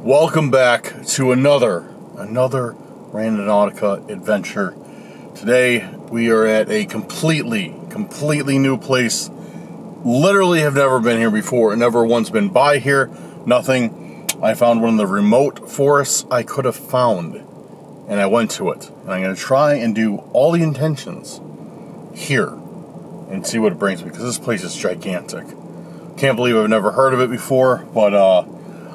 Welcome back to another Randonautica adventure. Today we are at a completely new place. Literally have never been here before, never once been by here, nothing. I found one of the remote forests I could have found, and I went to it. And I'm going to try and do all the intentions here and see what it brings me, because this place is gigantic. Can't believe I've never heard of it before, but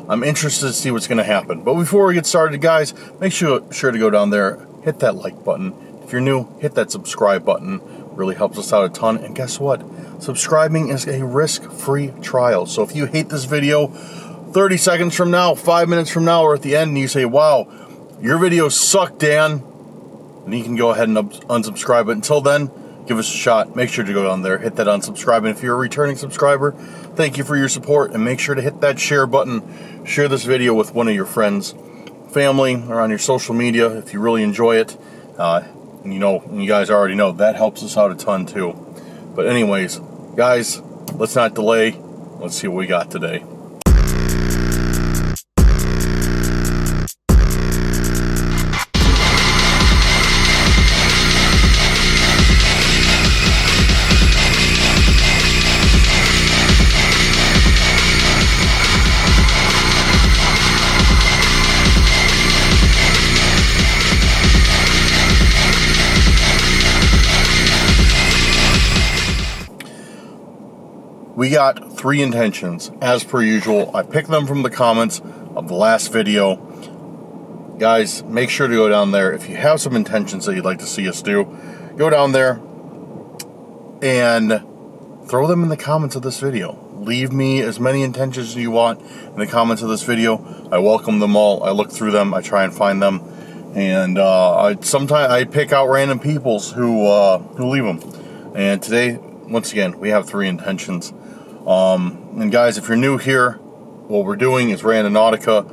I'm interested to see what's going to happen. But before we get started, guys, make sure to go down there, hit that like button. If you're new, hit that subscribe button. Really helps us out a ton. And guess what? Subscribing is a risk-free trial. So if you hate this video, 30 seconds from now, 5 minutes from now, or at the end, and you say, wow, your videos suck, Dan, then you can go ahead and unsubscribe. But until then, give us a shot. Make sure to go down there, hit that unsubscribe. And if you're a returning subscriber, thank you for your support. And make sure to hit that share button. Share this video with one of your friends, family, or on your social media if you really enjoy it. And you guys already know, that helps us out a ton too. But anyways, guys, let's not delay. Let's see what we got today. We got 3 intentions, as per usual. I picked them from the comments of the last video. Guys, make sure to go down there. If you have some intentions that you'd like to see us do, go down there and throw them in the comments of this video. Leave me as many intentions as you want in the comments of this video. I welcome them all. I look through them. I try and find them. And sometimes I pick out random peoples who leave them. And today, once again, we have 3 intentions. And guys, if you're new here, what we're doing is Randonautica.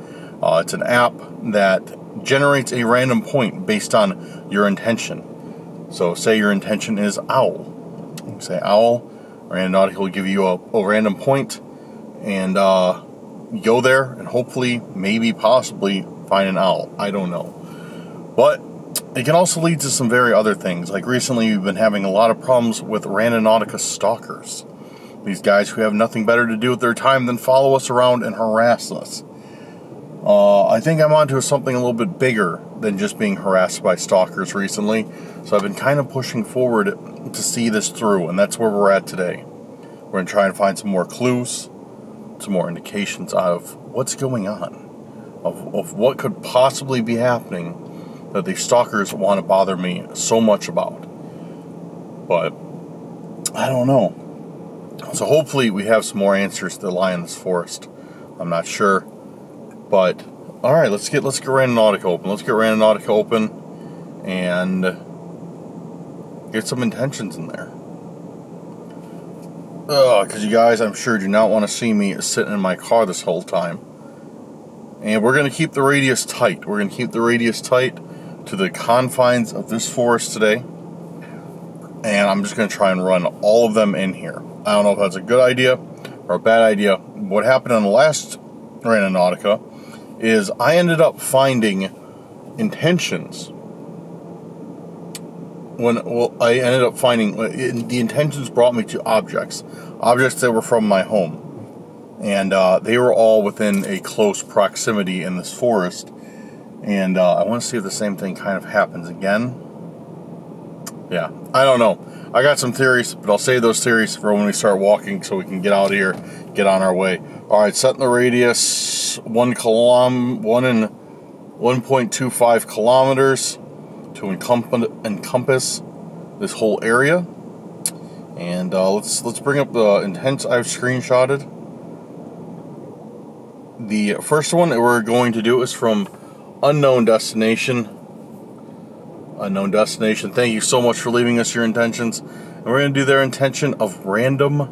It's an app that generates a random point based on your intention. So say your intention is owl. You say owl, Randonautica will give you a random point, and you go there and hopefully, maybe, possibly find an owl. I don't know. But it can also lead to some very other things. Like recently, we've been having a lot of problems with Randonautica stalkers. These guys who have nothing better to do with their time than follow us around and harass us. I think I'm onto something a little bit bigger than just being harassed by stalkers recently. So I've been kind of pushing forward to see this through, and that's where we're at today. We're going to try and find some more clues, some more indications out of what's going on, of what could possibly be happening that these stalkers want to bother me so much about. But I don't know. So hopefully we have some more answers that lie in this forest. I'm not sure. But alright, let's get Randonautica open. Let's get Randonautica open and get some intentions in there. Because you guys, I'm sure, do not want to see me sitting in my car this whole time. And we're going to keep the radius tight. We're going to keep the radius tight to the confines of this forest today. And I'm just going to try and run all of them in here. I don't know if that's a good idea or a bad idea. What happened on the last Randonautica is I ended up finding intentions. I ended up finding the intentions brought me to objects that were from my home, and they were all within a close proximity in this forest. And I want to see if the same thing kind of happens again. Yeah, I don't know. I got some theories, but I'll save those theories for when we start walking so we can get out of here, get on our way. All right, setting the radius 1.25 kilometers to encompass this whole area. And let's bring up the intents I've screenshotted. The first one that we're going to do is from unknown destination. Unknown destination. Thank you so much for leaving us your intentions. And we're going to do their intention of random.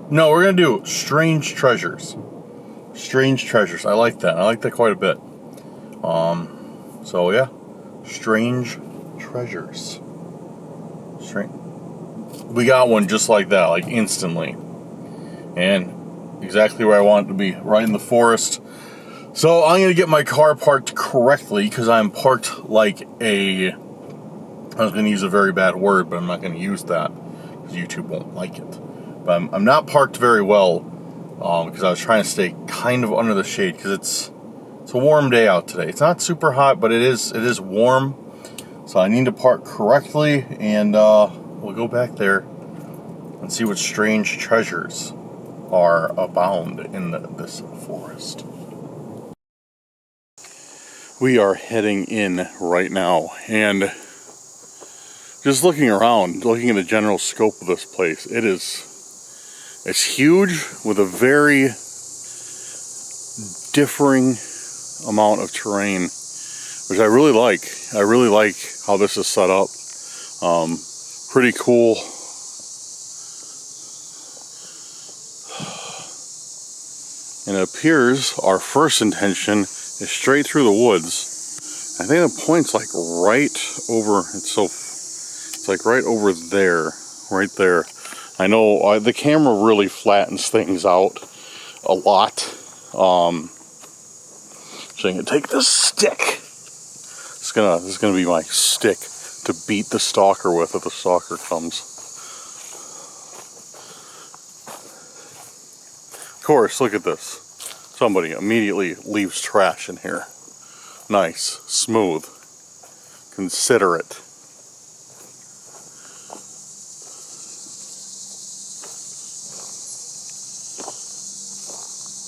No, we're going to do strange treasures. Strange treasures. I like that. I like that quite a bit. So yeah, strange treasures. We got one just like that, like instantly. And exactly where I want it to be, right in the forest. So I'm going to get my car parked correctly because I'm parked like a... I was going to use a very bad word, but I'm not going to use that because YouTube won't like it. But I'm not parked very well because I was trying to stay kind of under the shade because it's a warm day out today. It's not super hot, but it is warm. So I need to park correctly, and we'll go back there and see what strange treasures are abound in this forest. We are heading in right now, and just looking around, looking at the general scope of this place, it's huge with a very differing amount of terrain, which I really like. I really like how this is set up. Pretty cool. And it appears our first intention is straight through the woods. I think the point's like right over, it's like right over there, right there. I know the camera really flattens things out a lot. So I'm gonna take this stick. This is gonna be my stick to beat the stalker with if the stalker comes. Of course, look at this. Somebody immediately leaves trash in here. Nice, smooth, considerate.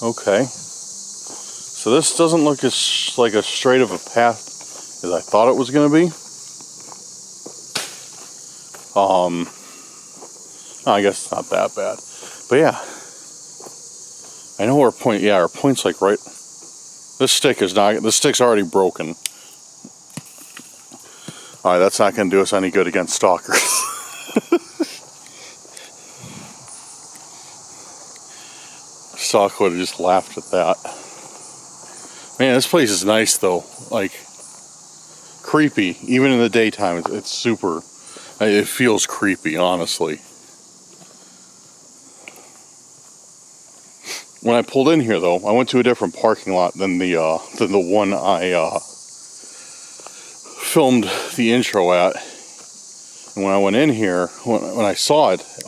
Okay. So this doesn't look as like as straight of a path as I thought it was going to be. I guess it's not that bad. But yeah. I know our point, yeah, our point's like right. This stick's already broken. Alright, that's not going to do us any good against stalkers. Stalker would have just laughed at that. Man, this place is nice though. Like, creepy. Even in the daytime, it's super, it feels creepy, honestly. When I pulled in here, though, I went to a different parking lot than the one I filmed the intro at. And when I went in here, when I saw it, it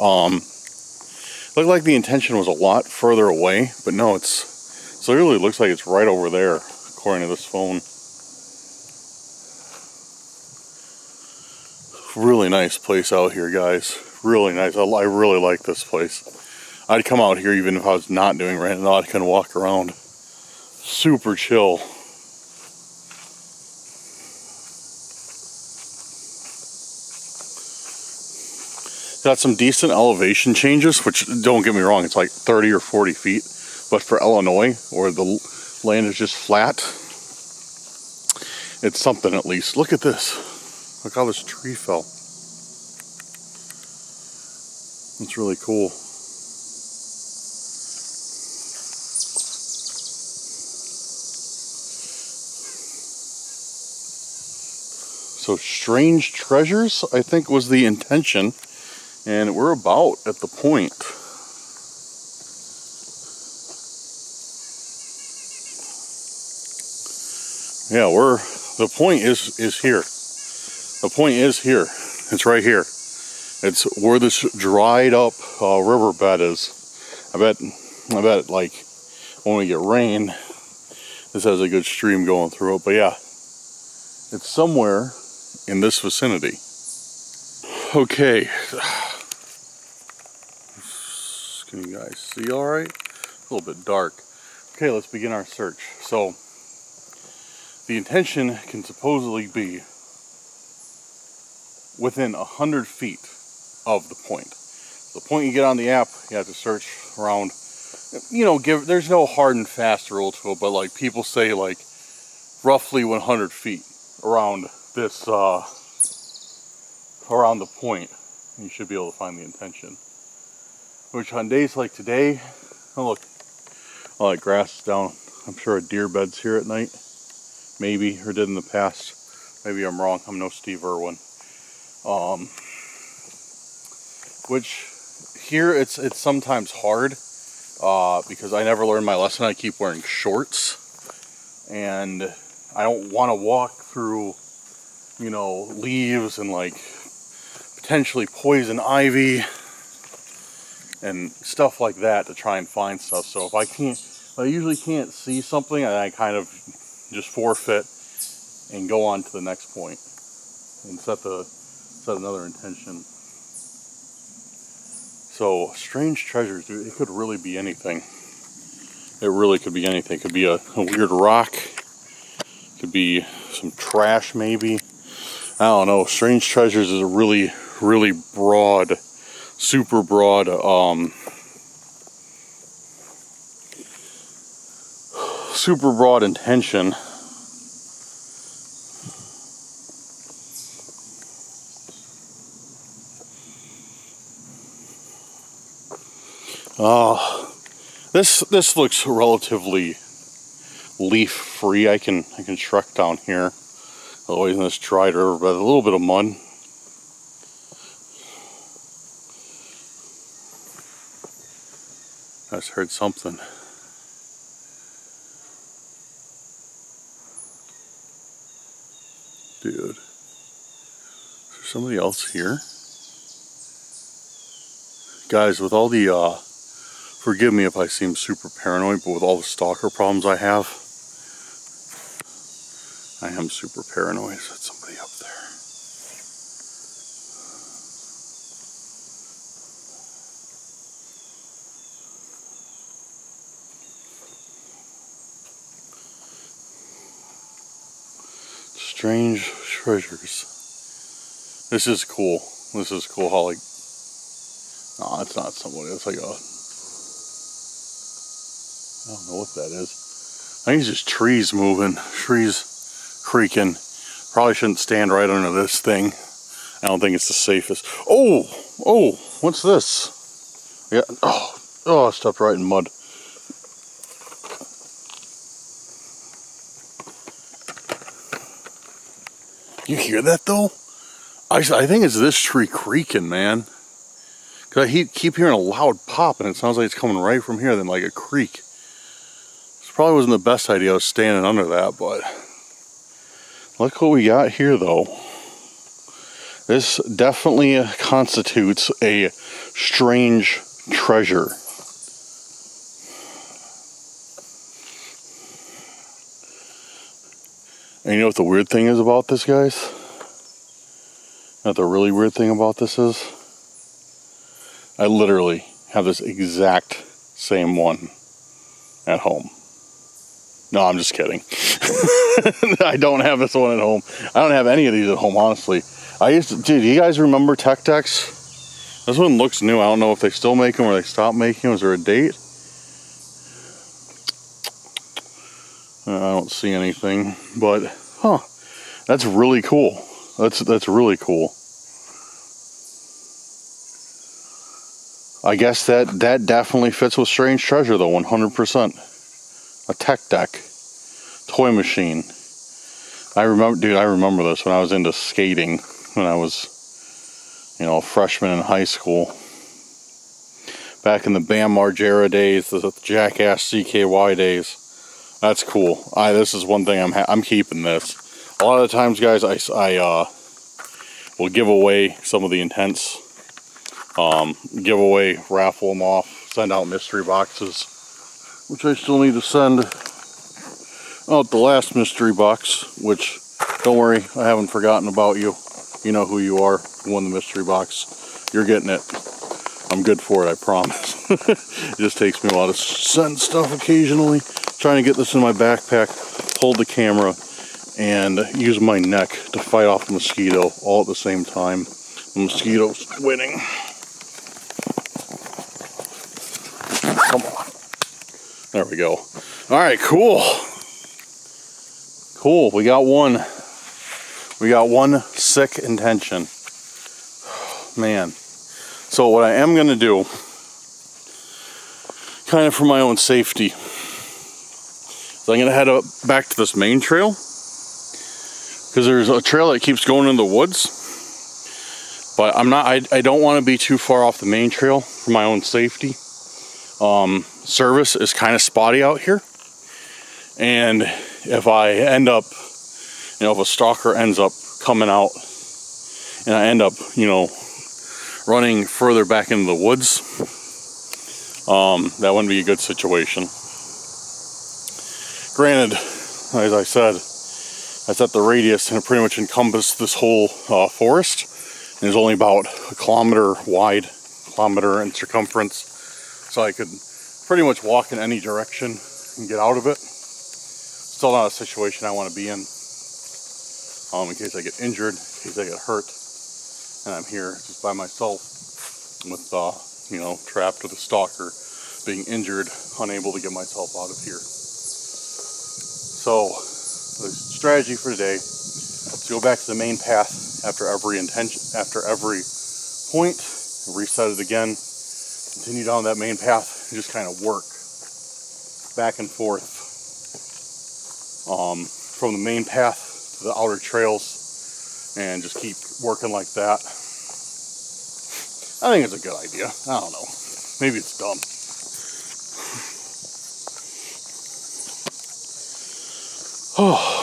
looked like the intention was a lot further away. But no, it literally looks like it's right over there, according to this phone. Really nice place out here, guys. Really nice. I really like this place. I'd come out here even if I was not doing Randonautica and walk around. Super chill. Got some decent elevation changes, which, don't get me wrong, it's like 30 or 40 feet. But for Illinois, where the land is just flat, it's something at least. Look at this. Look how this tree fell. It's really cool. So strange treasures, I think, was the intention, and we're about at the point. Yeah, the point is here. The point is here. It's right here. It's where this dried up riverbed is. I bet like when we get rain, this has a good stream going through it. But yeah, it's somewhere in this vicinity. Okay. Can you guys see all right? A little bit dark. Okay, let's begin our search. So, the intention can supposedly be within 100 feet of the point. The point you get on the app, you have to search around. You know, there's no hard and fast rule to it, but like people say, like roughly 100 feet around this, around the point, you should be able to find the intention. Which on days like today, oh look, all that grass is down. I'm sure a deer bed's here at night. Maybe, or did in the past. Maybe I'm wrong. I'm no Steve Irwin. Which here it's sometimes hard because I never learned my lesson. I keep wearing shorts, and I don't want to walk through, you know, leaves and like potentially poison ivy and stuff like that to try and find stuff. So if I usually can't see something, I kind of just forfeit and go on to the next point and set another intention. So strange treasures, dude, it could really be anything. It really could be anything. It could be a weird rock. It could be some trash maybe. I don't know. Strange treasures is a really, really broad, super broad intention. This looks relatively leaf free. I can truck down here. Always in this dried river, but a little bit of mud. I just heard something. Dude, is there somebody else here? Guys, with all the forgive me if I seem super paranoid, but with all the stalker problems I have, I am super paranoid. That's somebody up there. Strange treasures. This is cool. This is cool how like, no, it's not somebody. It's like a, I don't know what that is. I think it's just trees moving, trees creaking. Probably shouldn't stand right under this thing. I don't think it's the safest. Oh, what's this? Yeah. Oh, I stepped right in mud. You hear that though? I think it's this tree creaking, man. Cause I keep hearing a loud pop, and it sounds like it's coming right from here, then like a creak. This probably wasn't the best idea. I was standing under that, but look what we got here, though. This definitely constitutes a strange treasure. And you know what the weird thing is about this, guys? You know what the really weird thing about this is? I literally have this exact same one at home. No, I'm just kidding. I don't have this one at home. I don't have any of these at home, honestly. Dude, you guys remember Tech Decks? This one looks new. I don't know if they still make them or they stopped making them. Is there a date? I don't see anything, but that's really cool. That's really cool. I guess that definitely fits with strange treasure though, 100%. A Tech Deck toy machine. I remember this when I was into skating when I was, you know, a freshman in high school. Back in the Bam Margera days, the Jackass CKY days. That's cool. This is one thing I'm keeping this. A lot of the times, guys, I will give away some of the intents. Give away, raffle them off, send out mystery boxes, which I still need to send out the last mystery box, which, don't worry, I haven't forgotten about you. You know who you are. You won the mystery box. You're getting it. I'm good for it, I promise. It just takes me a while to send stuff occasionally. Trying to get this in my backpack, hold the camera, and use my neck to fight off a mosquito all at the same time. The mosquito's winning. Come on. There we go. Alright, cool. Cool, we got one. We got one sick intention. Man. So what I am going to do, kind of for my own safety, is I'm going to head up back to this main trail. Because there's a trail that keeps going in the woods. But I don't want to be too far off the main trail for my own safety. Service is kind of spotty out here. And if I end up, you know, if a stalker ends up coming out and I end up, you know, running further back into the woods, that wouldn't be a good situation. Granted, as I said, I set the radius and it pretty much encompassed this whole forest. And it's only about a kilometer wide, kilometer in circumference. So I could pretty much walk in any direction and get out of it. Still not a situation I want to be in case I get injured, in case I get hurt. And I'm here just by myself with, you know, trapped with a stalker, being injured, unable to get myself out of here. So the strategy for today is to go back to the main path after every point, reset it again, continue down that main path, and just kind of work back and forth from the main path to the outer trails, and just keep working like that. I think it's a good idea. I don't know. Maybe it's dumb. Oh.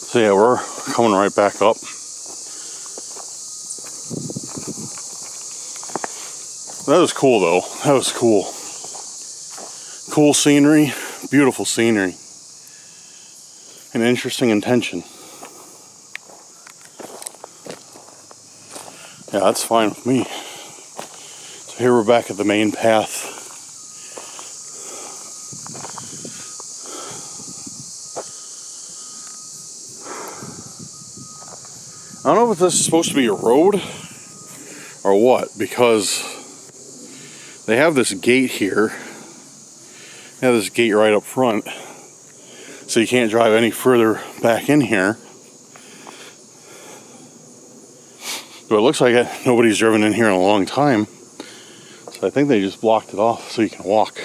So yeah, we're coming right back up. That was cool though. That was cool. Cool scenery, beautiful scenery. An interesting intention. Yeah, that's fine with me. So here we're back at the main path. I don't know if this is supposed to be a road or what, because they have this gate here. They have this gate right up front, so you can't drive any further back in here. But it looks like nobody's driven in here in a long time. So I think they just blocked it off so you can walk.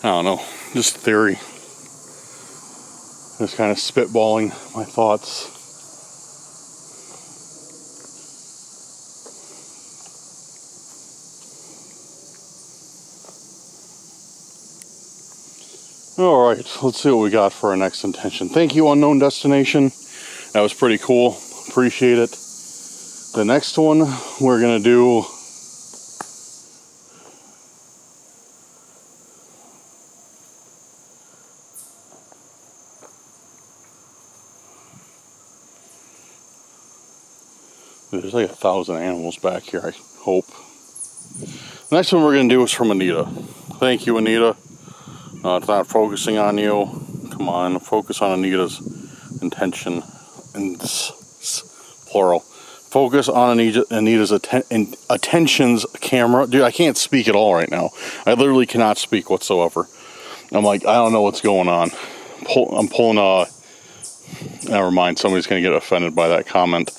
I don't know, just theory. Just kind of spitballing my thoughts. Alright, let's see what we got for our next intention. Thank you, unknown destination. That was pretty cool. Appreciate it. The next one we're going to do... There's like 1,000 animals back here, I hope. The next one we're going to do is from Anita. Thank you, Anita. It's not focusing on you. Come on, focus on Anita's intention. And plural. Focus on Anita's attention's camera. Dude, I can't speak at all right now. I literally cannot speak whatsoever. I'm like, I don't know what's going on. I'm pulling a... Never mind, somebody's going to get offended by that comment.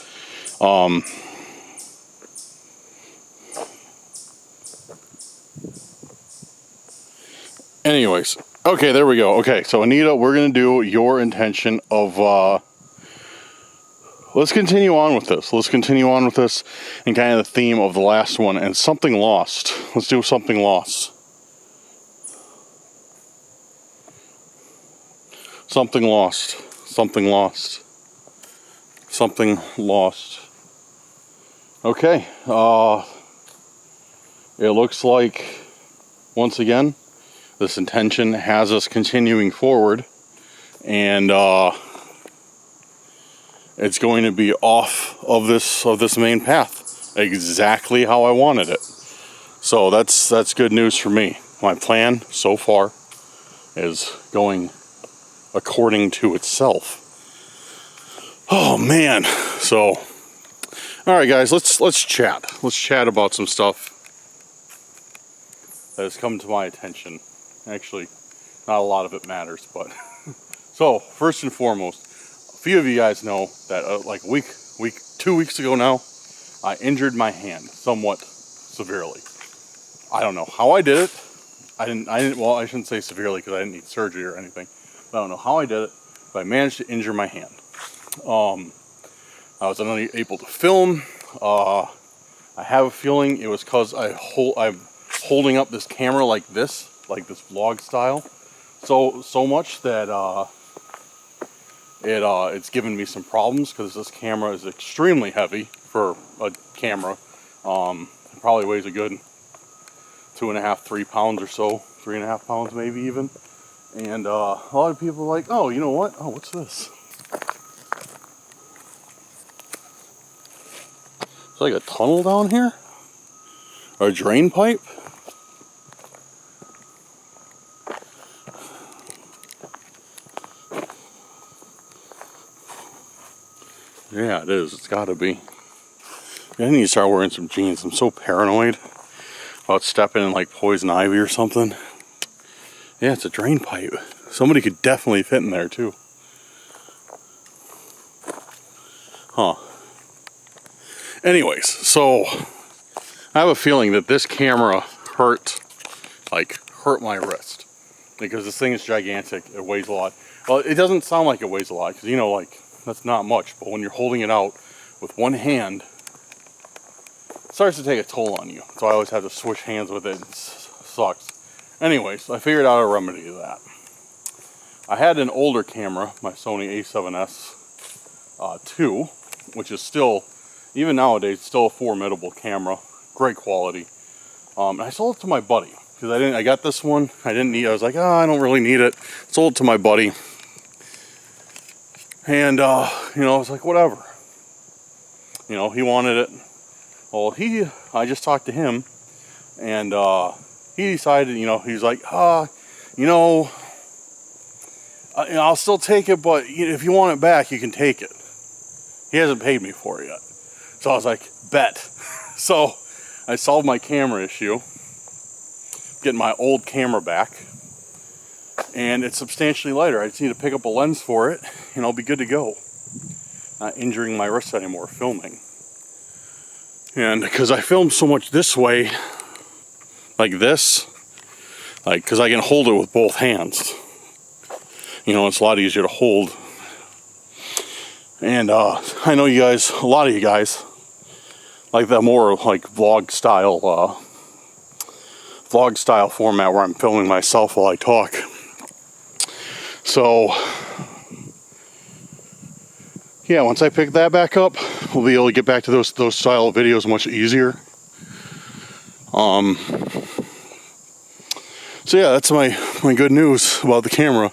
Anyways, okay, there we go. Okay, so Anita, we're going to do your intention of, let's continue on with this. Let's continue on with this and kind of the theme of the last one, and something lost. Let's do something lost. Something lost. Something lost. Something lost. Okay, it looks like, once again, this intention has us continuing forward, and it's going to be off of this main path, exactly how I wanted it. So that's good news for me. My plan so far is going according to itself. Oh man! So, all right, guys, let's chat. Let's chat about some stuff that has come to my attention. Actually, not a lot of it matters, but so first and foremost, a few of you guys know that like 2 weeks ago now, I injured my hand somewhat severely. I don't know how I did it. I didn't. Well, I shouldn't say severely because I didn't need surgery or anything. But I don't know how I did it, but I managed to injure my hand. I was unable to film. I have a feeling it was because I'm holding up this camera like this vlog style, so much that it's given me some problems, because this camera is extremely heavy for a camera. It probably weighs a good 2.5, 3 pounds or so, 3.5 pounds maybe even. And a lot of people are like, oh, you know what? Oh, what's this? It's like a tunnel down here? Or a drain pipe? Yeah, it is. It's gotta be. I need to start wearing some jeans. I'm so paranoid about stepping in like poison ivy or something. Yeah, it's a drain pipe. Somebody could definitely fit in there too. Huh. Anyways, so I have a feeling that this camera hurt my wrist, because this thing is gigantic. It weighs a lot. Well, it doesn't sound like it weighs a lot, because you know, like, that's not much, but when you're holding it out with one hand, it starts to take a toll on you. So I always have to switch hands with it. It sucks. Anyways, I figured out a remedy to that. I had an older camera, my Sony a7S II, which is still, even nowadays, still a formidable camera, great quality. And I sold it to my buddy, because I got this one, I was like, oh, I don't really need it. Sold it to my buddy. And, you know, I was like, whatever. You know, he wanted it. Well, I just talked to him, and he decided, you know, he's like, you know, I'll still take it, but if you want it back, you can take it. He hasn't paid me for it yet. So I was like, bet. So I solved my camera issue, getting my old camera back, and it's substantially lighter. I just need to pick up a lens for it, and I'll be good to go. Not injuring my wrist anymore filming. And because I film so much this way, like this, like, because I can hold it with both hands. You know, it's a lot easier to hold. And I know you guys, a lot of you guys, like the more like vlog style format where I'm filming myself while I talk. So yeah, once I pick that back up, we'll be able to get back to those style of videos much easier. So yeah, that's my good news about the camera.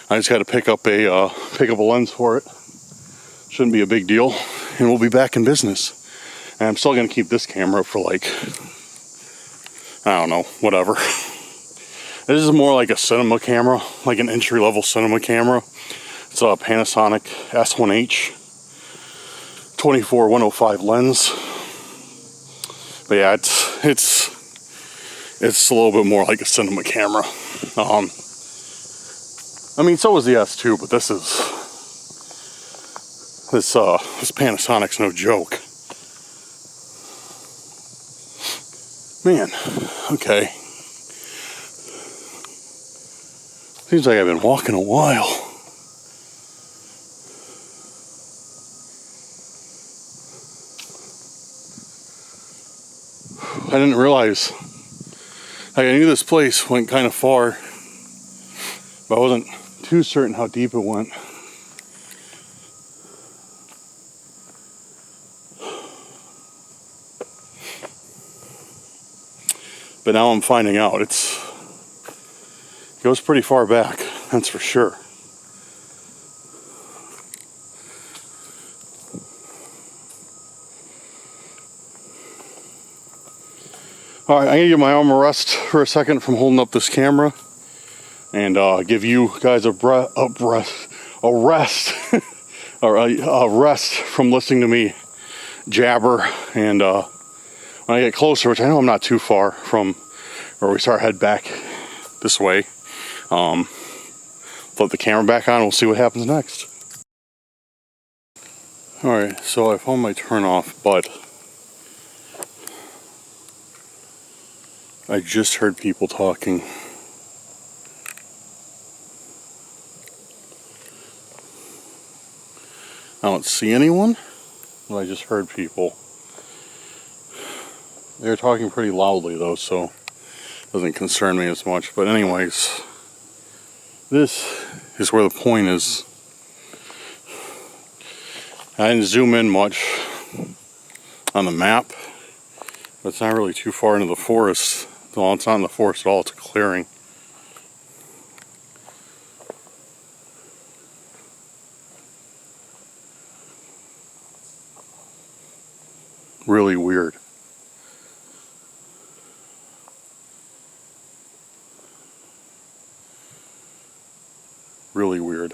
I just got to pick up a lens for it. Shouldn't be a big deal, and we'll be back in business. And I'm still gonna keep this camera for like, I don't know, whatever. This is more like a cinema camera, like an entry-level cinema camera. It's a Panasonic S1H 24-105 lens. But yeah, it's a little bit more like a cinema camera. I mean, so is the S2, but this Panasonic's no joke. Man, okay. Seems like I've been walking a while. I didn't realize. I knew this place went kind of far, but I wasn't too certain how deep it went. But now I'm finding out it goes pretty far back, that's for sure. Alright, I'm going to give my arm a rest for a second from holding up this camera, and give you guys a rest from listening to me jabber. And when I get closer, which I know I'm not too far from where we start head back this way, flip the camera back on and we'll see what happens next. Alright, so I found my turn off, but I just heard people talking. I don't see anyone, but I just heard people. They're talking pretty loudly though, so it doesn't concern me as much. But anyways, this is where the point is. I didn't zoom in much on the map, but it's not really too far into the forest. Well, it's not in the forest at all, it's a clearing. Really weird. Really weird.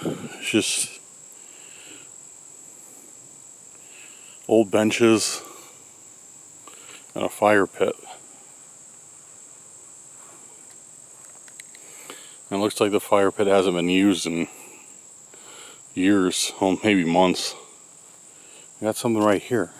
It's just old benches and a fire pit. And it looks like the fire pit hasn't been used in years, well, maybe months. I got something right here.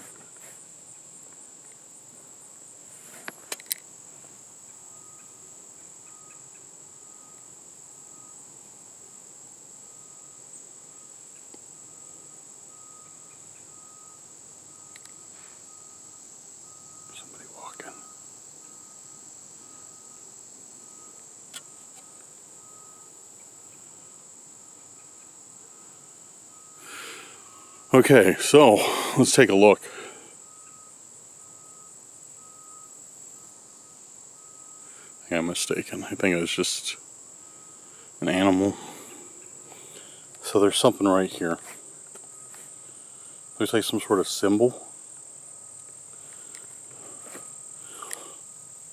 Somebody walking. Okay, so let's take a look. I think I'm mistaken. I think it was just an animal. So there's something right here. Looks like some sort of symbol.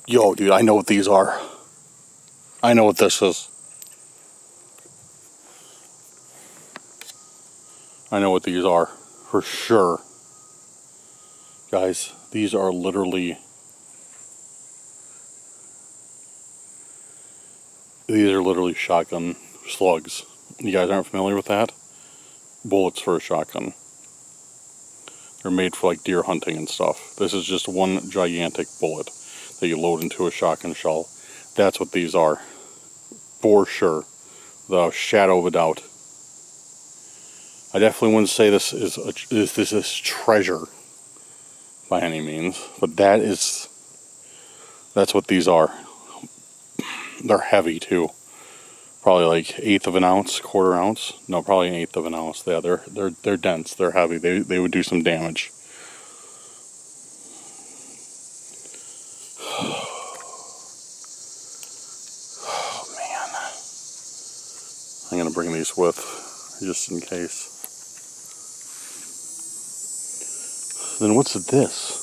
Yo, dude, I know what these are. I know what this is. I know what these are, for sure. Guys, these are literally... These are literally shotgun slugs. You guys aren't familiar with that? Bullets for a shotgun. They're made for like deer hunting and stuff. This is just one gigantic bullet that you load into a shotgun shell. That's what these are. For sure. Without a shadow of a doubt. I definitely wouldn't say this is treasure by any means, but that's what these are. They're heavy too. Probably like 1/8 of an ounce, 1/4 ounce. No, probably 1/8 of an ounce. Yeah, they're dense. They're heavy. They would do some damage. Oh man, I'm gonna bring these with just in case. Then what's this?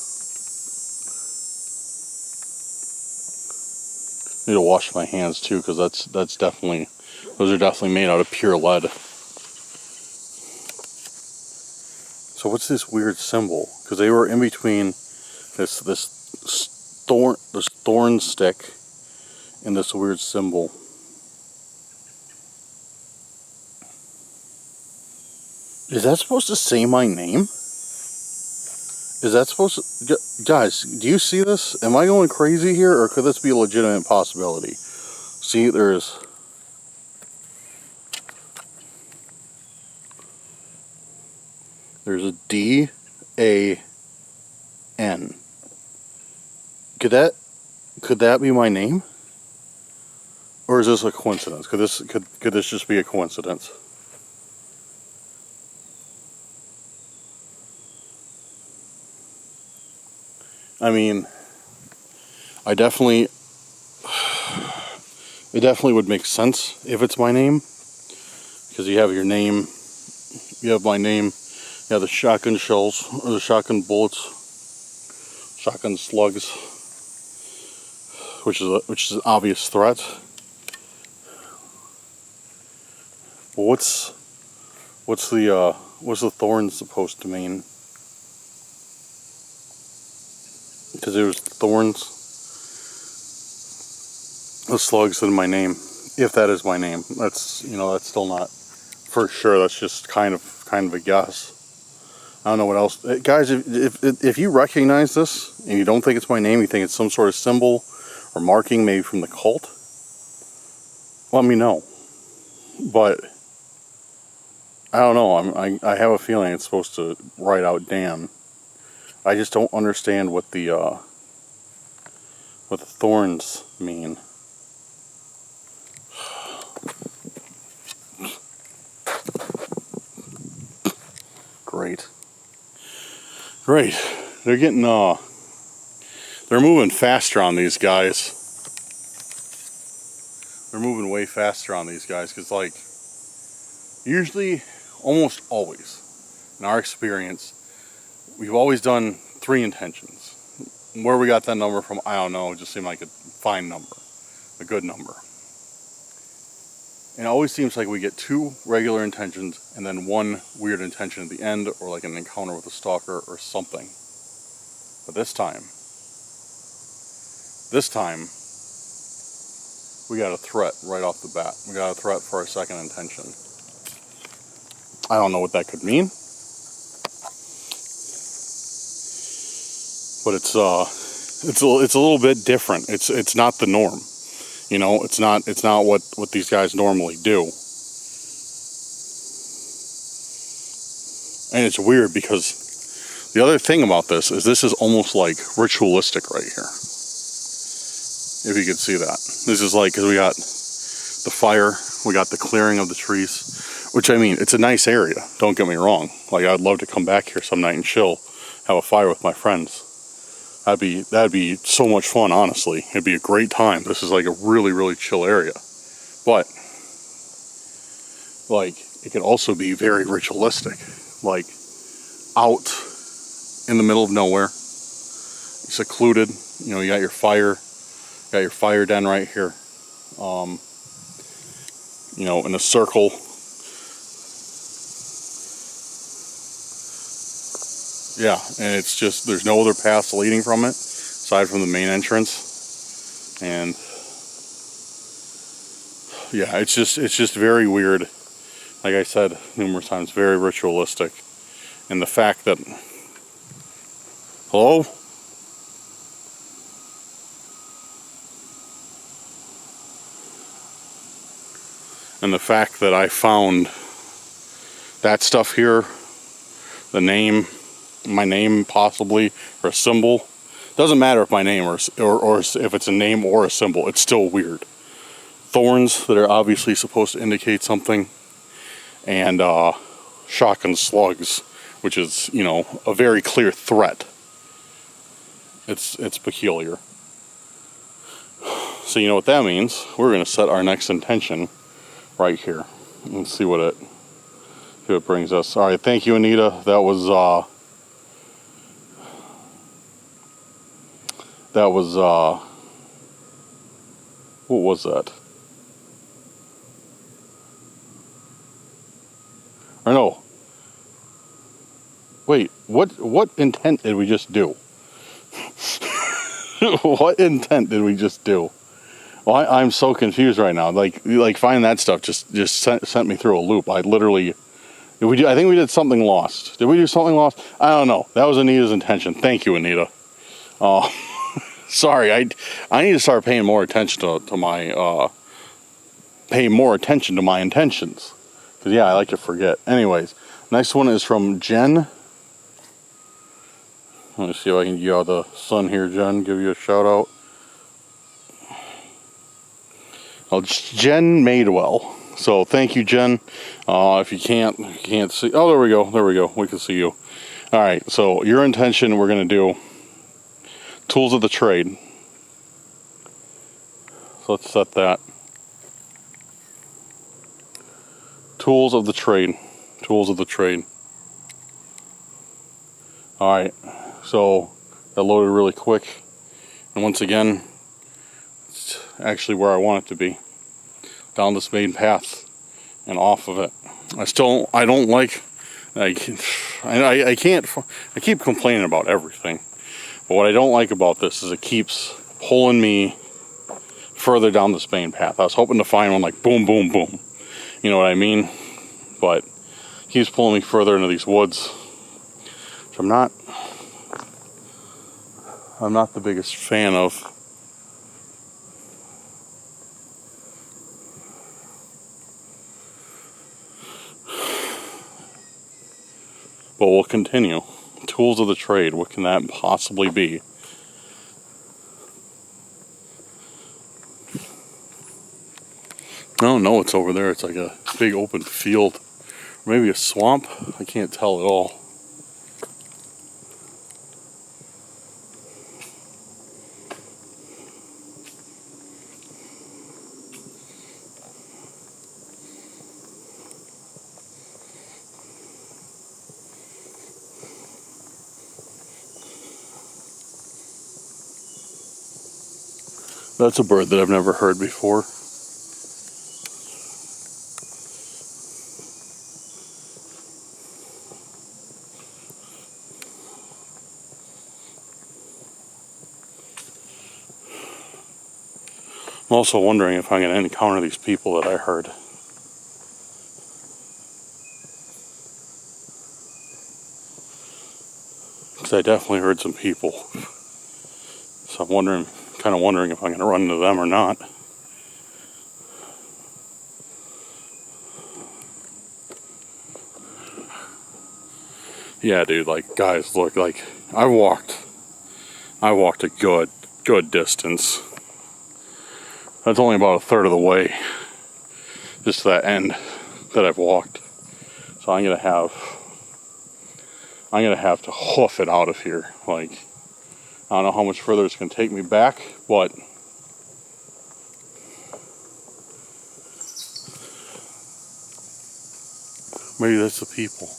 I need to wash my hands too, because that's definitely, those are definitely made out of pure lead. So what's this weird symbol? Because they were in between this thorn stick and this weird symbol. Is that supposed to say my name? Is that supposed to... Guys, do you see this? Am I going crazy here, or could this be a legitimate possibility? See, there's a D-A-N. Could that be my name? Or is this a coincidence? Could this just be a coincidence? I mean, it definitely would make sense if it's my name, because you have your name, you have my name, you have the shotgun shells, or the shotgun bullets, shotgun slugs, which is an obvious threat. But what's the thorn supposed to mean? Because there's thorns, the slugs in my name. If that is my name, that's that's still not for sure. That's just kind of a guess. I don't know what else, guys. If you recognize this and you don't think it's my name, you think it's some sort of symbol or marking, maybe from the cult, let me know. But I don't know. I have a feeling it's supposed to write out Dan. I just don't understand what the thorns mean. Great. They're getting they're moving faster on these guys. They're moving way faster on these guys because, like, usually, almost always, in our experience, we've always done 3 intentions. Where we got that number from, I don't know. It just seemed like a fine number, a good number. And it always seems like we get 2 regular intentions and then 1 weird intention at the end, or like an encounter with a stalker or something. But this time, we got a threat right off the bat. We got a threat for our second intention. I don't know what that could mean, but it's a little bit different. It's not the norm, you know. It's not what these guys normally do, and it's weird because the other thing about this is almost like ritualistic right here. If you could see that. This is like, because we got the fire, we got the clearing of the trees, which, I mean, it's a nice area, don't get me wrong. Like, I'd love to come back here some night and chill, have a fire with my friends. That'd be so much fun, honestly. It'd be a great time. This is like a really, really chill area. But, like, it could also be very ritualistic. Like, out in the middle of nowhere, secluded, you know, you got your fire. Got your fire den right here, you know, in a circle. Yeah, and it's just, there's no other paths leading from it aside from the main entrance. And yeah, it's just very weird. Like I said numerous times, very ritualistic. And the fact that, hello? And the fact that I found that stuff here, the name, my name possibly, or a symbol. Doesn't matter if my name or if it's a name or a symbol, it's still weird. Thorns that are obviously supposed to indicate something, and shotgun slugs, which is, you know, a very clear threat. It's peculiar. So you know what that means? We're going to set our next intention right here and see what it brings us. All right, thank you, Anita. That was what was that? Or no, wait, what intent did we just do? What intent did we just do? Well, I'm so confused right now. Like finding that stuff just sent me through a loop. I literally, I think we did something lost. Did we do something lost? I don't know. That was Anita's intention. Thank you, Anita. Sorry, I need to start paying more attention to my intentions. Because yeah, I like to forget. Anyways, next one is from Jen. Let me see if I can get out the sun here, Jen. Give you a shout out. Well, Jen Madewell. So thank you, Jen. If you can't see, oh, there we go. We can see you. All right. So your intention, we're going to do tools of the trade. So let's set that. Tools of the trade. All right. So that loaded really quick. And once again, it's actually where I want it to be. Down this main path and off of it. I don't like, I keep complaining about everything. But what I don't like about this is it keeps pulling me further down this main path. I was hoping to find one like boom, boom, boom. You know what I mean? But it keeps pulling me further into these woods, which I'm not the biggest fan of. But we'll continue. Tools of the trade, what can that possibly be? I don't know what's over there. It's like a big open field. Maybe a swamp? I can't tell at all. That's a bird that I've never heard before. I'm also wondering if I'm going to encounter these people that I heard. Because I definitely heard some people. So I'm wondering, kind of wondering if I'm going to run into them or not. Yeah, dude, like, guys, look, like, I walked a good distance. That's only about a third of the way, just to that end that I've walked. So I'm gonna have to hoof it out of here. Like, I don't know how much further it's gonna take me back, but maybe that's the people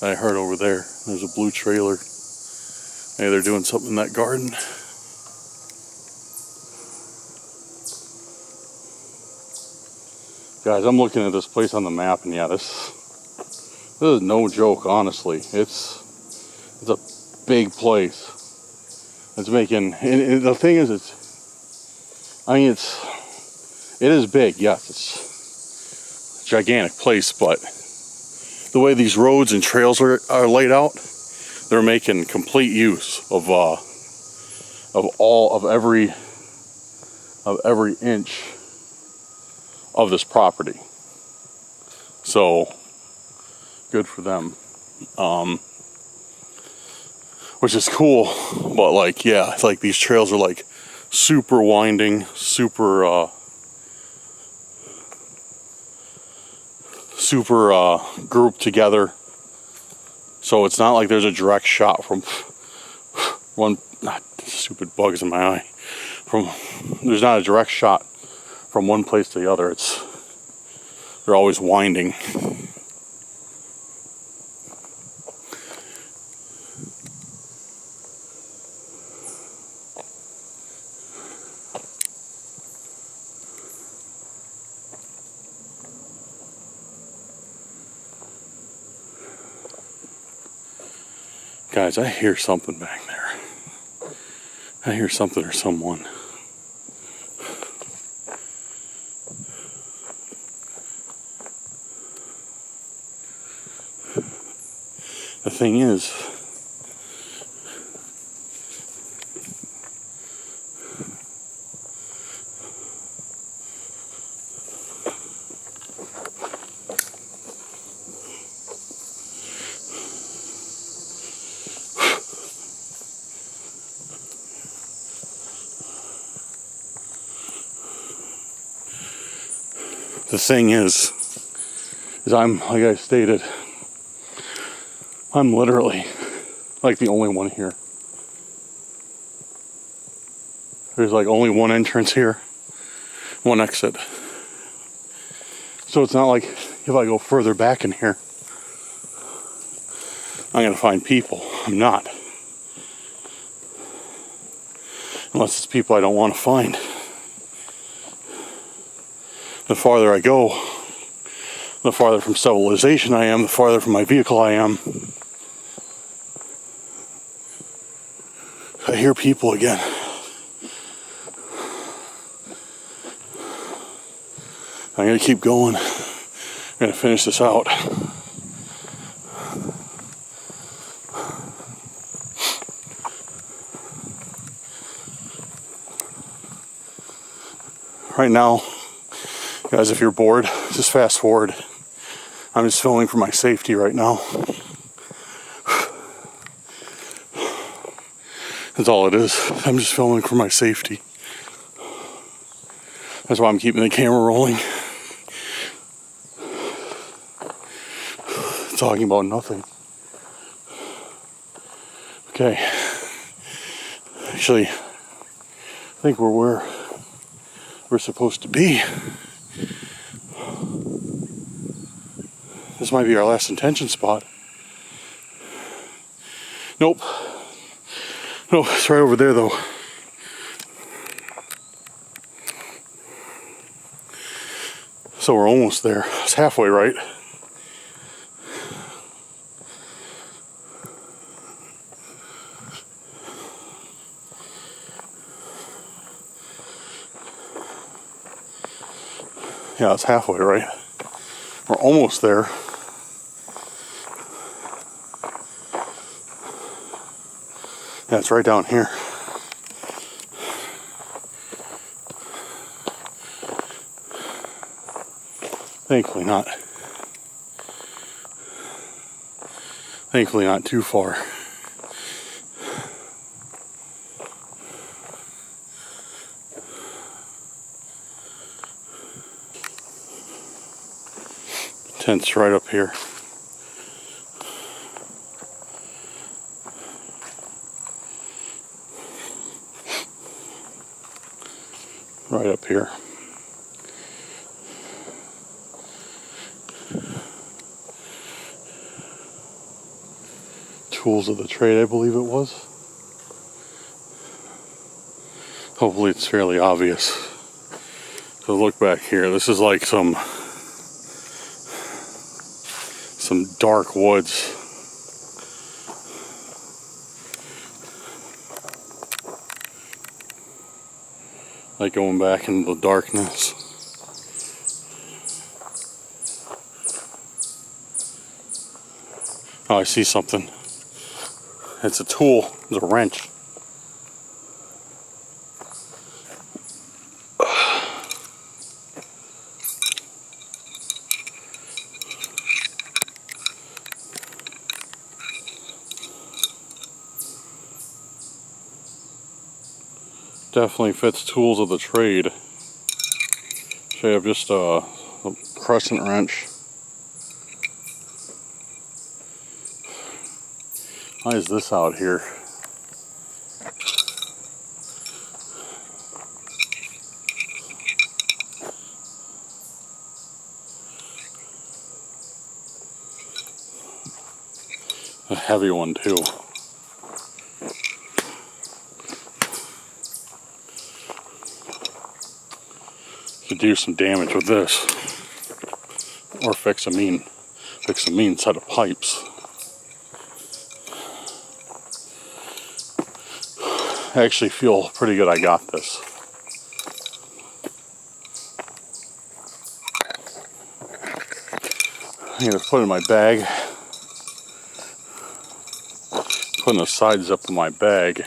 that I heard over there. There's a blue trailer. Maybe they're doing something in that garden. Guys, I'm looking at this place on the map, and yeah, this is no joke, honestly. It's a big place. It's making, and the thing is, it is big, yes, it's a gigantic place, but the way these roads and trails are laid out, they're making complete use of every inch of this property. So good for them. Which is cool, but like, yeah, it's like these trails are like super winding, super grouped together. So it's not like there's a direct shot from one, not stupid bugs in my eye. There's not a direct shot from one place to the other. They're always winding. Guys, I hear something back there. I hear something or someone. The thing is, I'm, like I stated, I'm literally like the only one here. There's like only one entrance here, one exit. So it's not like if I go further back in here, I'm gonna find people. I'm not. Unless it's people I don't want to find. The farther I go, the farther from civilization I am, the farther from my vehicle I am. I hear people again. I'm gonna keep going. I'm gonna finish this out. Right now, guys, if you're bored, just fast forward. I'm just filming for my safety right now. That's all it is. I'm just filming for my safety. That's why I'm keeping the camera rolling. Talking about nothing. Okay. Actually, I think we're where we're supposed to be. This might be our last intention spot. Nope. No, it's right over there though. So we're almost there. It's halfway, right? Yeah, it's halfway, right? We're almost there. Yeah, it's right down here. Thankfully not. Thankfully not too far. Tent's right up here. Right up here. Tools of the trade, I believe it was. Hopefully it's fairly obvious. So look back here. This is like some dark woods. Like going back into the darkness. Oh, I see something. It's a tool. It's a wrench. Definitely fits tools of the trade. So I have just a crescent wrench. Why is this out here? A heavy one too. Could do some damage with this, or fix a mean set of pipes. I actually feel pretty good I got this. I'm gonna put it in my bag. Putting the sides up in my bag.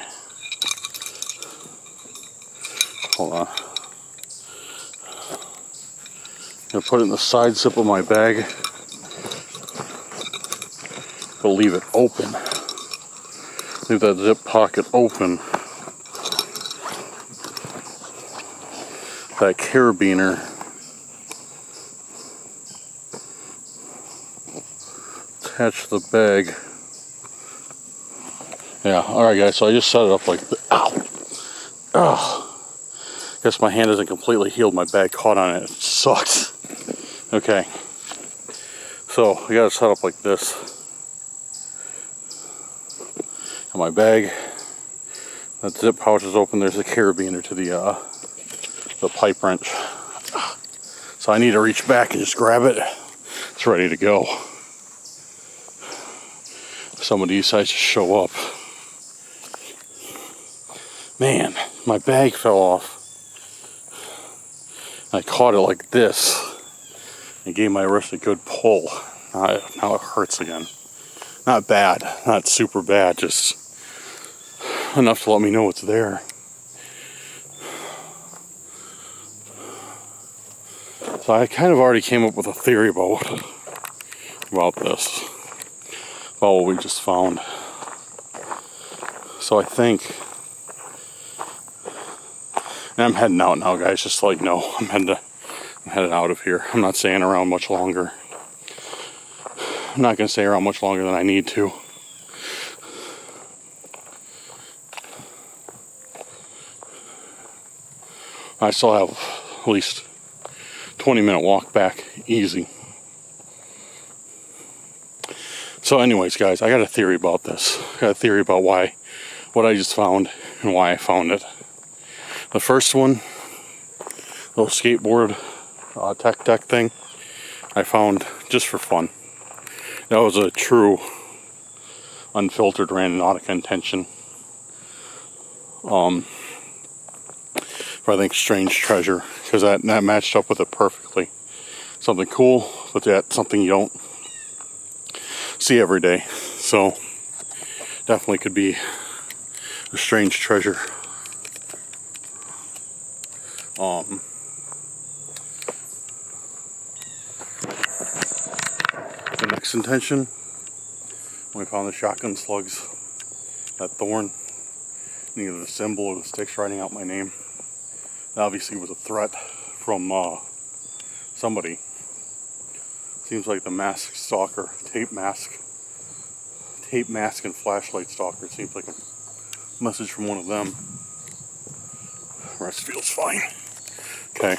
Hold on. I'm gonna put it in the side zip of my bag. But leave it open. Leave that zip pocket open. That carabiner attach the bag. Yeah, alright guys, so I just set it up like this. Ow! Oh. Guess my hand isn't completely healed, my bag caught on it. It sucks. Okay. So I got it set up like this. And my bag, that zip pouch is open, there's a carabiner to the pipe wrench. So I need to reach back and just grab it. It's ready to go. Somebody decides to show up. Man, my bag fell off. I caught it like this and gave my wrist a good pull. Now it hurts again. Not bad, not super bad, just enough to let me know it's there. So I kind of already came up with a theory about this, about what we just found. So I think And I'm heading out now, guys, just to let you know. I'm headed out of here. I'm not staying around much longer. I'm not going to stay around much longer than I need to. I still have at least 20-minute walk back, easy. So anyways, guys, I got a theory about this. I got a theory about what I just found and why I found it. The first one, little skateboard tech thing, I found just for fun. That was a true, unfiltered Randonautica intention. For I think Strange Treasure, because that matched up with it perfectly. Something cool, but that's something you don't see every day. So definitely could be a Strange Treasure. The next intention, when we found the shotgun slugs, that thorn, either the symbol or the sticks writing out my name. That obviously was a threat from somebody. Seems like the masked stalker, tape mask and flashlight stalker. Seems like a message from one of them. Rest feels fine. Okay.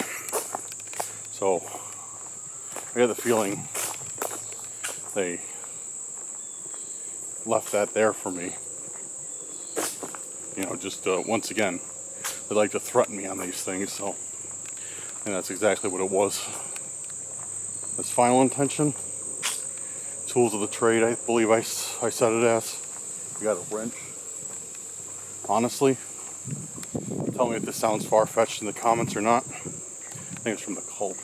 So I got the feeling they left that there for me. You know, just once again, they like to threaten me on these things, so, and that's exactly what it was. This final intention, tools of the trade, I believe I said it as. We got a wrench. Honestly, tell me if this sounds far-fetched in the comments or not. I think it's from the cult.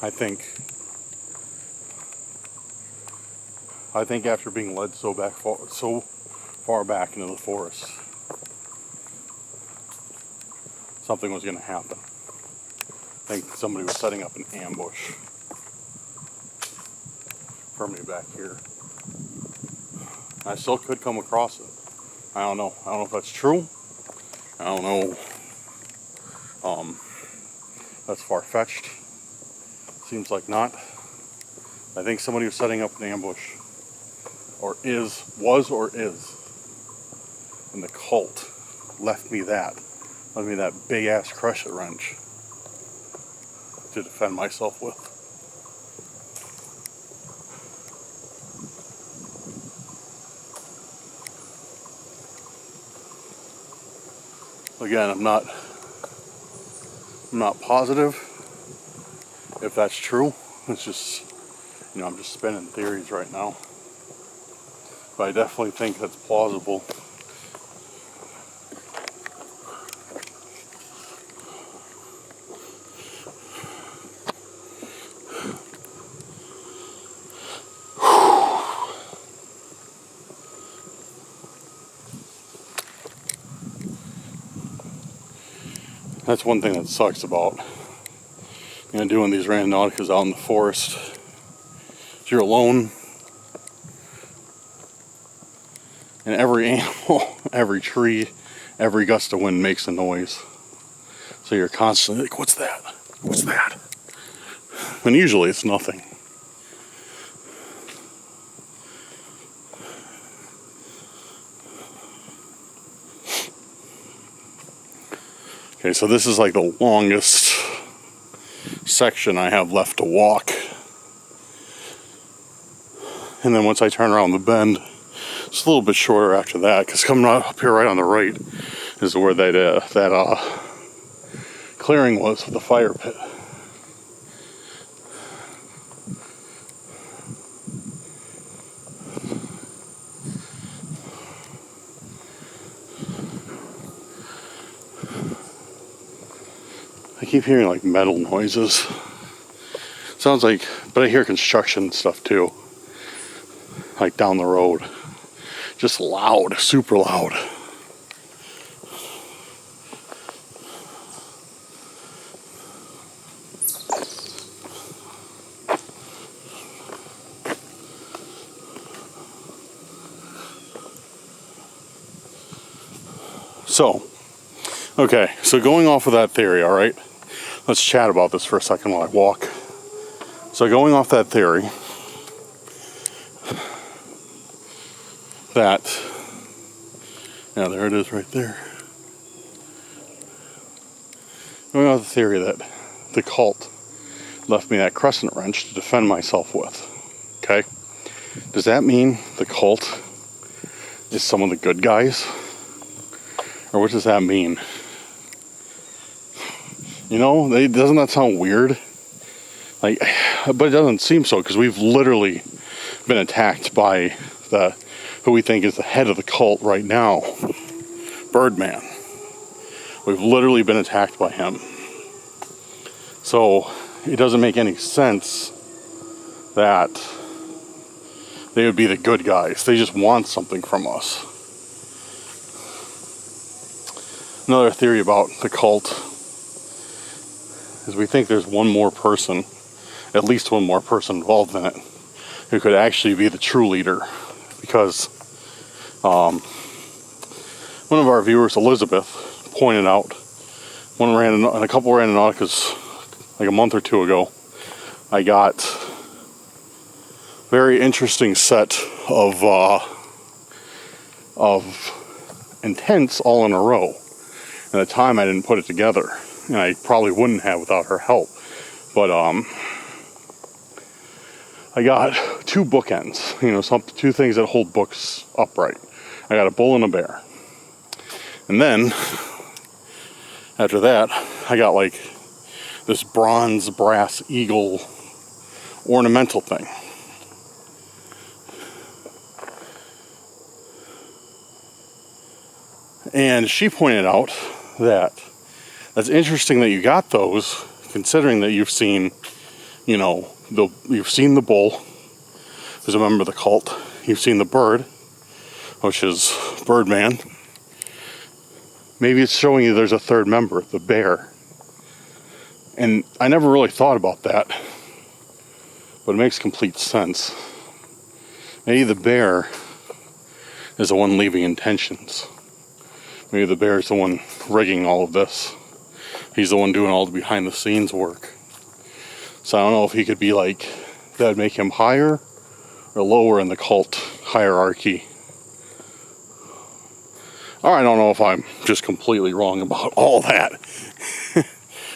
I think after being led so far back into the forest, something was going to happen. I think somebody was setting up an ambush for me back here. I still could come across it. I don't know. I don't know if that's true. I don't know. That's far-fetched. Seems like not. I think somebody was setting up an ambush. Or was or is. And the cult left me that big ass crescent wrench to defend myself with. Again, I'm not positive if that's true. It's just, I'm just spinning theories right now. But I definitely think that's plausible. That's one thing that sucks about doing these Randonauticas out in the forest. You're alone, and every animal, every tree, every gust of wind makes a noise. So you're constantly like, what's that? What's that? And usually it's nothing. Okay, so this is like the longest section I have left to walk. And then once I turn around the bend, it's a little bit shorter after that, because coming up here right on the right is where that clearing was with the fire pit. I keep hearing like metal noises. Sounds like, but I hear construction stuff too. Like down the road. Just loud, super loud. So, Okay, so going off of that theory, all right? Let's chat about this for a second while I walk. So going off that theory, that, yeah, there it is right there. Going off the theory that the cult left me that crescent wrench to defend myself with, okay? Does that mean the cult is some of the good guys? Or what does that mean? You know, doesn't that sound weird? Like, but it doesn't seem so, because we've literally been attacked by who we think is the head of the cult right now, Birdman. We've literally been attacked by him. So it doesn't make any sense that they would be the good guys. They just want something from us. Another theory about the cult is we think there's one more person, at least one more person involved in it, who could actually be the true leader. Because one of our viewers, Elizabeth, pointed out in a couple Randonauticas like a month or two ago, I got very interesting set of intents all in a row. At the time, I didn't put it together, and I probably wouldn't have without her help. But I got two bookends, you know, two things that hold books upright. I got a bull and a bear. And then, after that, I got like this bronze brass eagle ornamental thing. And she pointed out that that's interesting that you got those, considering that you've seen, you know, you've seen the bull, who's a member of the cult. You've seen the bird, which is Birdman. Maybe it's showing you there's a third member, the bear. And I never really thought about that, but it makes complete sense. Maybe the bear is the one leaving intentions. Maybe the bear is the one rigging all of this. He's the one doing all the behind the scenes work. So I don't know if he could be like, that would make him higher or lower in the cult hierarchy. Or I don't know if I'm just completely wrong about all that.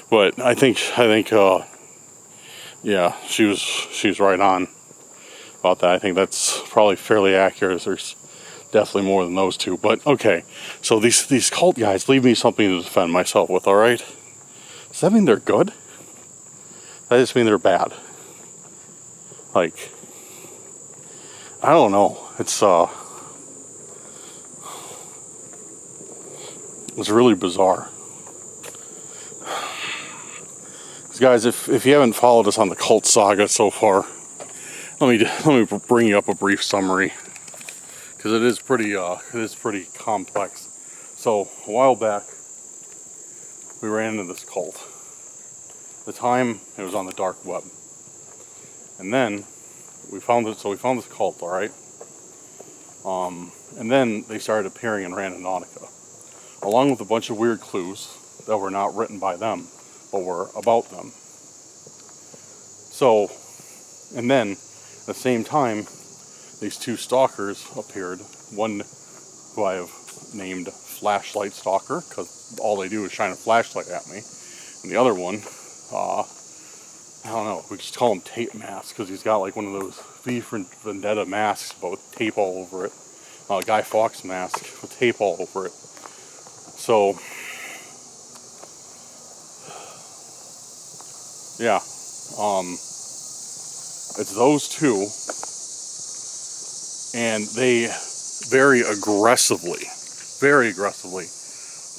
But I think, yeah, she was right on about that. I think that's probably fairly accurate. There's definitely more than those two. But okay, so these cult guys leave me something to defend myself with. All right, does that mean they're good? Does that just mean they're bad? Like, I don't know. It's really bizarre. Guys, if you haven't followed us on the cult saga so far, let me bring you up a brief summary, because it is pretty complex. So a while back, we ran into this cult. At the time, it was on the dark web, and then we found it. So we found this cult, all right. And then they started appearing in Randonautica, along with a bunch of weird clues that were not written by them, but were about them. So, and then at the same time, these two stalkers appeared. One who I have named Flashlight Stalker, because all they do is shine a flashlight at me. And the other one, I don't know, we just call him Tape Mask, because he's got like one of those V for Vendetta masks, but with tape all over it. Guy Fawkes mask with tape all over it. So, yeah, it's those two, and they very aggressively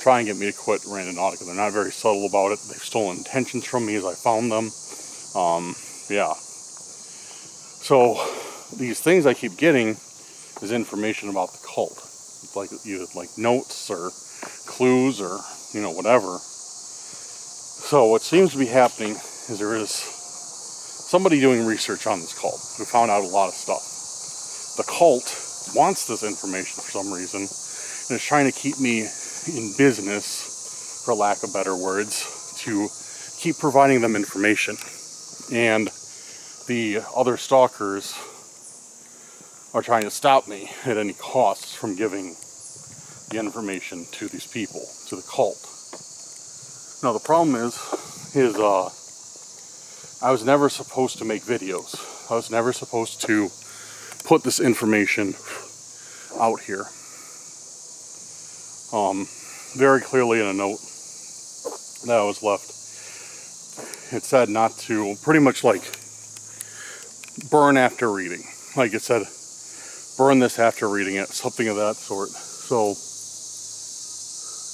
try and get me to quit Randonautica. They're not very subtle about it. They've stolen intentions from me as I found them. Yeah. So these things I keep getting is information about the cult. It's like either like notes or clues or, you know, whatever. So what seems to be happening is there is somebody doing research on this cult who found out a lot of stuff. The cult wants this information for some reason and is trying to keep me in business for lack of better words, to keep providing them information. And the other stalkers are trying to stop me at any cost from giving the information to these people, to the cult. Now the problem is I was never supposed to make videos. I was never supposed to put this information out here. Very clearly in a note that was left, it said not to, pretty much like, burn after reading. Like it said, burn this after reading it, something of that sort. So,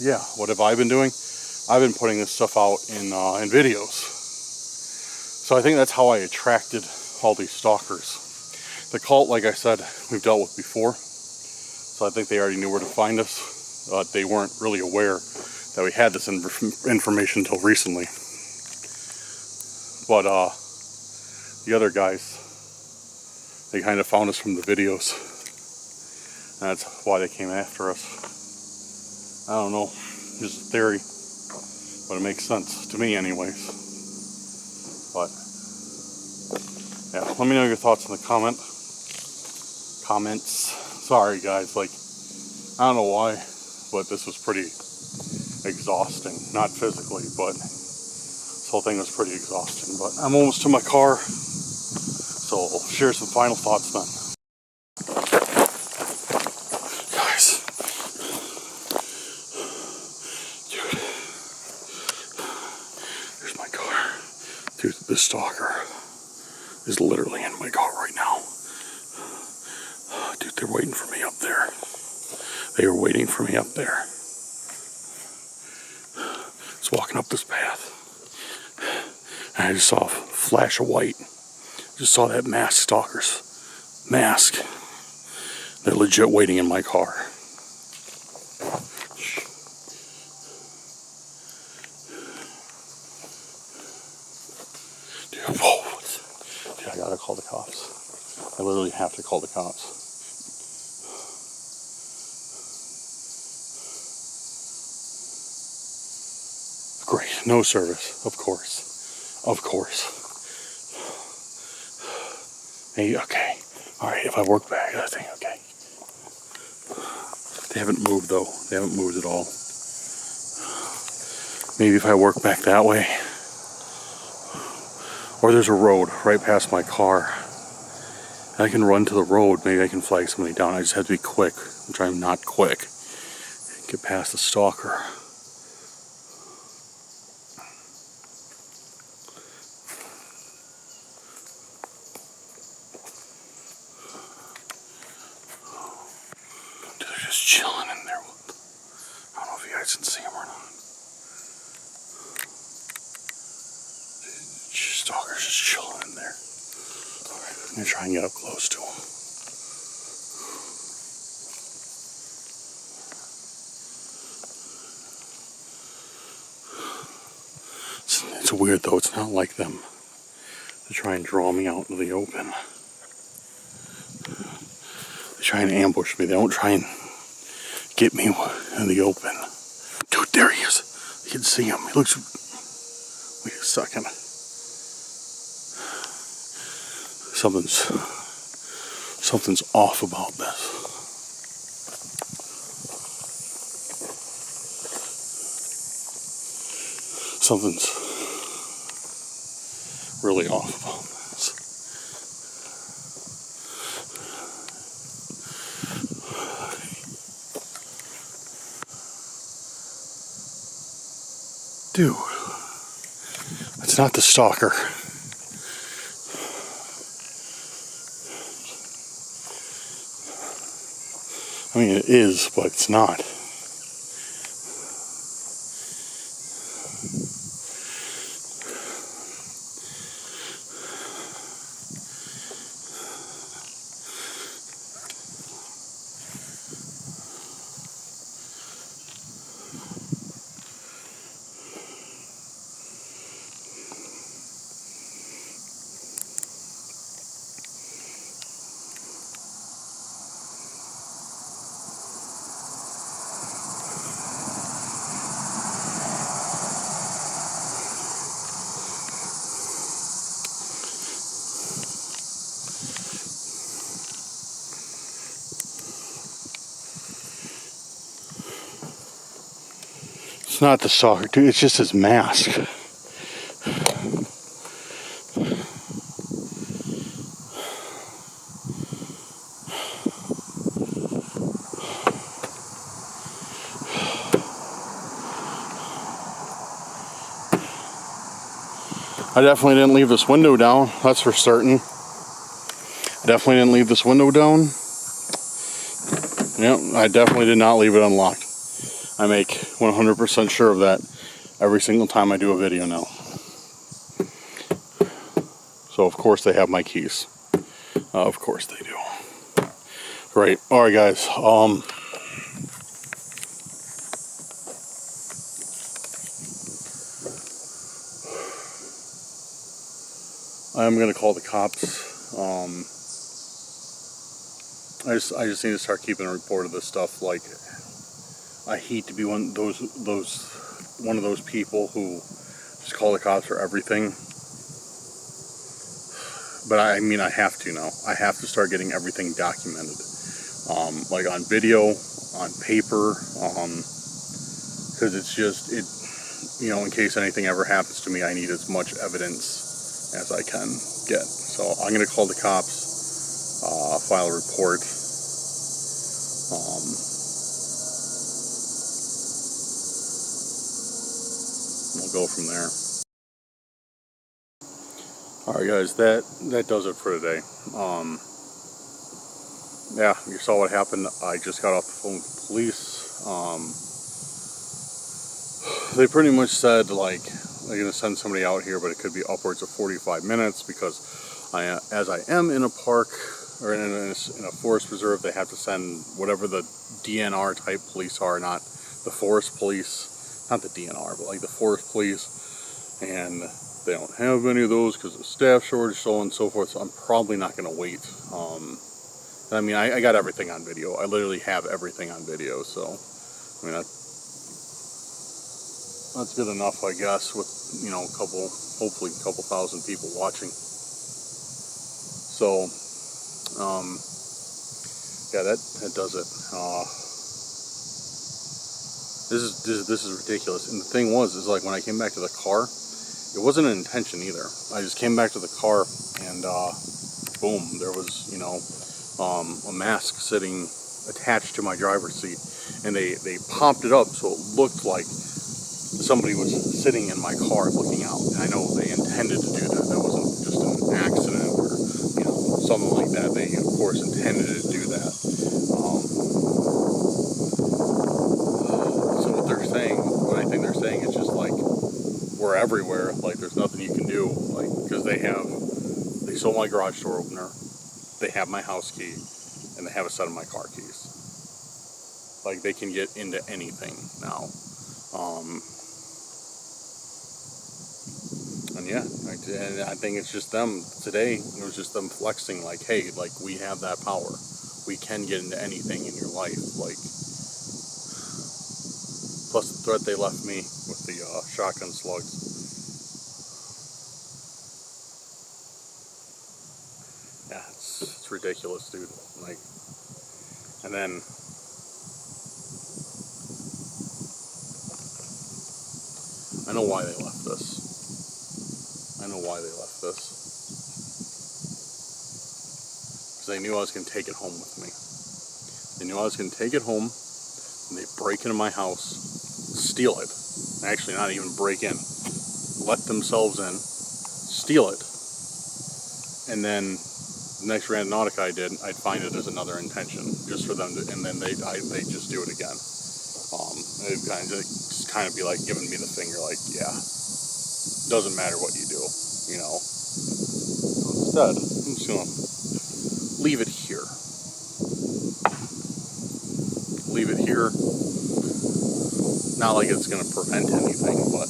yeah, what have I been doing? I've been putting this stuff out in videos. So I think that's how I attracted all these stalkers. The cult, like I said, we've dealt with before. So I think they already knew where to find us. They weren't really aware that we had this information until recently. But the other guys, they kind of found us from the videos. And that's why they came after us. I don't know, just a theory, but it makes sense to me anyways. But yeah, let me know your thoughts in the comments. Sorry guys, like, I don't know why, but this was pretty exhausting. Not physically, but this whole thing was pretty exhausting. But I'm almost to my car, so I'll share some final thoughts then. Guys, dude, there's my car. Dude, this stalker is literally in my car right now. Dude, they're waiting for me up there. They are waiting for me up there. It's walking up this path. And I just saw a flash of white. Just saw that masked stalker's mask. They're legit waiting in my car. Dude, whoa. Dude, I gotta call the cops. I literally have to call the cops. Great, no service, of course. Of course. Hey, okay. Alright, if I work back, I think, okay. They haven't moved though. They haven't moved at all. Maybe if I work back that way. Or there's a road right past my car. I can run to the road. Maybe I can flag somebody down. I just have to be quick, which I'm not quick. Get past the stalker. They're just chilling in there. I don't know if you guys can see them or not. Stalker's just chilling in there. Alright, I'm gonna try and get up close to him. It's weird though, it's not like them to try and draw me out into the open. They try and ambush me, they don't try and get me in the open. Dude, there he is! You can see him, he looks... Wait a second. Something's off about this. Something's really off about this. Dude, it's not the stalker. I mean, it is, but it's not. not the stalker, dude. It's just his mask. I definitely didn't leave this window down, that's for certain. I definitely didn't leave this window down. Yep, I definitely did not leave it unlocked. I make 100% sure of that every single time I do a video now. So of course they have my keys. Of course they do. Right, alright guys, I'm gonna call the cops. I just need to start keeping a report of this stuff. Like, I hate to be one of those people who just call the cops for everything. But I mean, I have to now. I have to start getting everything documented, like on video, on paper, because it's just you know, in case anything ever happens to me, I need as much evidence as I can get. So I'm gonna call the cops, file a report. We'll go from there. Alright guys, that does it for today. Yeah, you saw what happened. I just got off the phone with the police. They pretty much said, like, they're going to send somebody out here, but it could be upwards of 45 minutes because as I am in a park or in a forest preserve, they have to send whatever the DNR type police are, not the forest police, not the DNR, but like the forest police, and they don't have any of those because of staff shortage, so on and so forth, so I'm probably not going to wait. I mean, I got everything on video. I literally have everything on video, so, I mean, that's good enough, I guess, with, you know, hopefully a couple thousand people watching. So, yeah, that does it. This is ridiculous. And the thing is like when I came back to the car, it wasn't an intention either. I just came back to the car and boom, there was, you know, a mask sitting attached to my driver's seat, and they popped it up so it looked like somebody was sitting in my car looking out. And I know they intended to do that. That wasn't just an accident or, you know, something like that. They, of course, intended to do that. So what I think they're saying is just like, we're everywhere. Like, there's nothing you can do. Like, because they stole my garage door opener, they have my house key, and they have a set of my car keys. Like, they can get into anything now. And yeah, I think it's just them today. It was just them flexing, like, hey, like, we have that power. We can get into anything in your life. Like, plus the threat they left me with the shotgun slugs. Yeah, it's ridiculous, dude. Like, and then I know why they left this. I know why they left this. Because they knew I was going to take it home with me. They knew I was going to take it home, and they break into my house, steal it. Actually, not even break in. Let themselves in, steal it. And then the next Randonautica I did, I'd find it as another intention, just for them to, and then they just do it again. They'd kind of be like giving me the finger, like, yeah, doesn't matter what you do, you know. Instead, I'm just gonna leave it here. Leave it here. Not like it's gonna prevent anything, but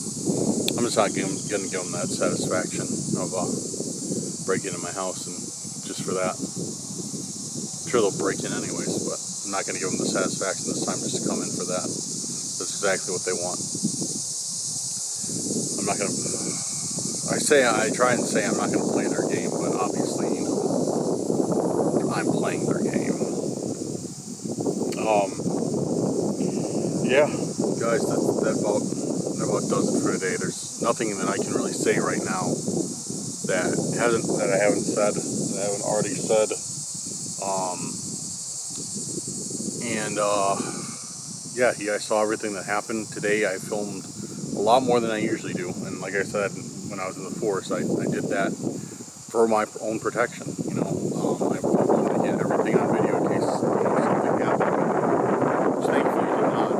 I'm just not gonna give them that satisfaction of breaking into my house, and just for that. I'm sure they'll break in anyways, but I'm not gonna give them the satisfaction this time just to come in for that. That's exactly what they want. I'm not gonna. I try and say I'm not gonna play their game, but obviously, you know, I'm playing their game. Yeah, guys, that about about does it for today. There's nothing that I can really say right now that I haven't already said. Yeah, you guys saw everything that happened today. I filmed a lot more than I usually do, and like I said, when I was in the forest, I did that for my own protection. You know, I wanted to get everything on video in case something happened, which thankfully did not.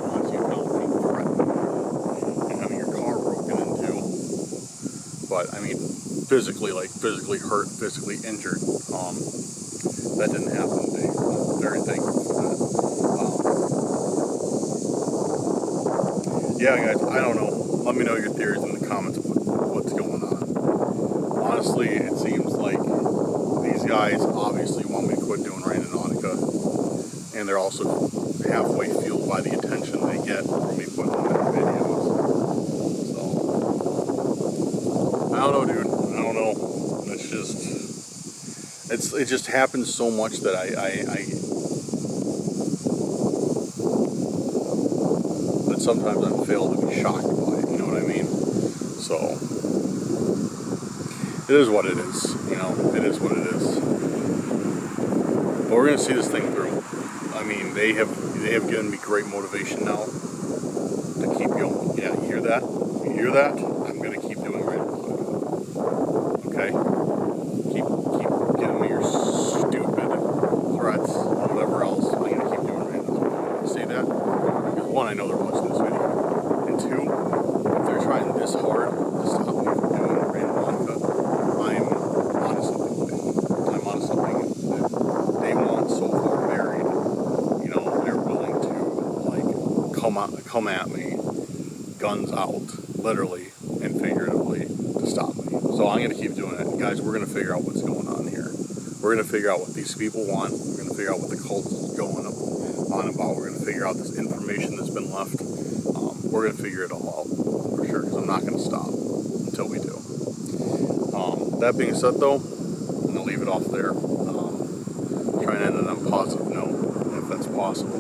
Once you felt being threatened and having your car broken into, but I mean, physically hurt, physically injured. That didn't happen today. I'm very thankful for that. Yeah, guys, I don't know. Let me know your theories in the comments about what's going on. Honestly, it seems like these guys obviously want me to quit doing Randonautica, and they're also halfway fueled by the attention they get from me putting them in videos. So, I don't know, dude. I don't know. It's just, it just happens so much that that sometimes I'm failed to be shocked by it, you know what I mean? So, it is what it is, you know, it is what it is. But we're going to see this thing through. I mean, they have given me great motivation now to keep going. Yeah, you hear that? You hear that? I'm going to keep doing Randonautica. Okay? Keep giving me your stupid threats and whatever else. I'm going to keep doing Randonautica. You see that? Because one, I know they're watching this video. And two, if they're trying this hard to stop me from doing Randonautica, I'm onto something. I'm onto something that they want so far buried. You know, they're willing to like come at me, guns out, literally and figuratively, to stop me. So I'm gonna keep doing it. And guys, we're gonna figure out what's going on here. We're gonna figure out what these people want. We're gonna figure out what the cult is going on about. We're gonna figure out this information that's been left. We're gonna figure it all out for sure, because I'm not gonna stop until we do. That being said, though, I'm gonna leave it off there. Try and end on a positive note, if that's possible.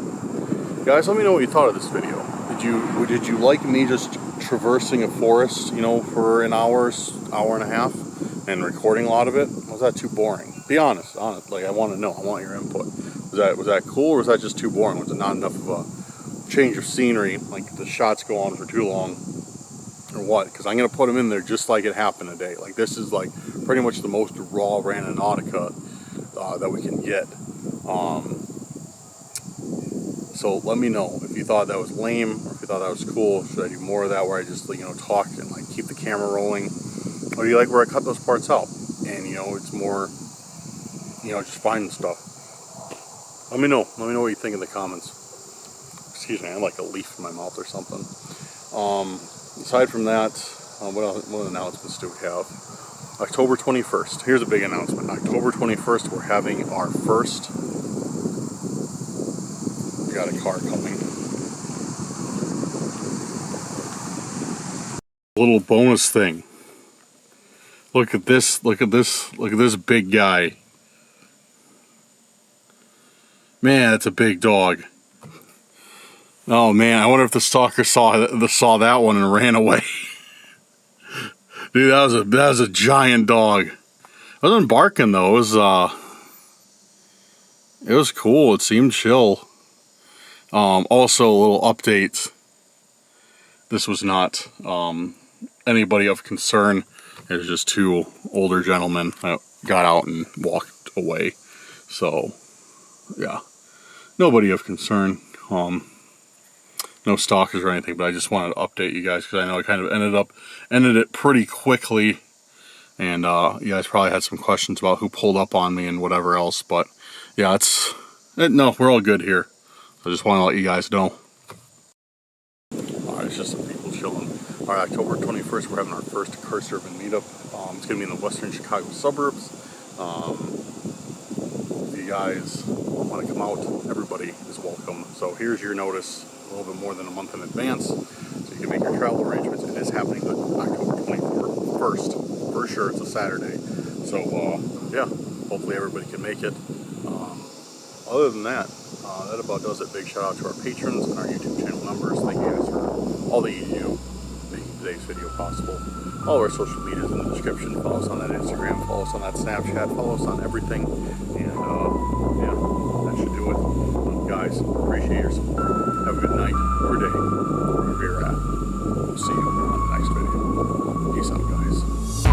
Guys, let me know what you thought of this video. Did you like me just traversing a forest, you know, for an hour and a half, and recording a lot of it? Was that too boring? Be honest. Like, I want to know. I want your input. Was that cool, or was that just too boring? Was it not enough of a change of scenery? Like the shots go on for too long, or what? Because I'm gonna put them in there just like it happened today. Like, this is like pretty much the most raw Randonautica that we can get. So let me know if you thought that was lame, or if you thought that was cool. Should I do more of that, where I just, you know, talk and like keep the camera rolling, or do you like where I cut those parts out and, you know, it's more, you know, just finding stuff? Let me know what you think in the comments. Excuse me, I had like a leaf in my mouth or something. Aside from that, what announcements do we have? October 21st. Here's a big announcement. October 21st, we're having our first. We got a car coming. Little bonus thing. Look at this. Look at this big guy. Man, that's a big dog. Oh man, I wonder if the stalker saw that one and ran away. Dude, that was a giant dog. It wasn't barking though. It was cool. It seemed chill. Also, a little update. This was not anybody of concern. It was just two older gentlemen that got out and walked away. So, yeah, nobody of concern. No stalkers or anything, but I just wanted to update you guys because I know I kind of ended it pretty quickly, and you guys probably had some questions about who pulled up on me and whatever else. But yeah, no, we're all good here. I just want to let you guys know. Alright, it's just some people chilling. Alright, October 21st, we're having our first Curse Urban meetup. It's going to be in the western Chicago suburbs. If you guys want to come out, everybody is welcome. So here's your notice a little bit more than a month in advance, so you can make your travel arrangements. It is happening October 21st. For sure, it's a Saturday. So, yeah, hopefully everybody can make it. Other than that, that about does it. Big shout out to our patrons and our YouTube channel members. Thank you guys for all that you do making today's video possible. All of our social media is in the description. Follow us on that Instagram, follow us on that Snapchat, follow us on everything. And yeah, that should do it. Guys, appreciate your support. Have a good night or day, wherever you're at. We'll see you on the next video. Peace out, guys.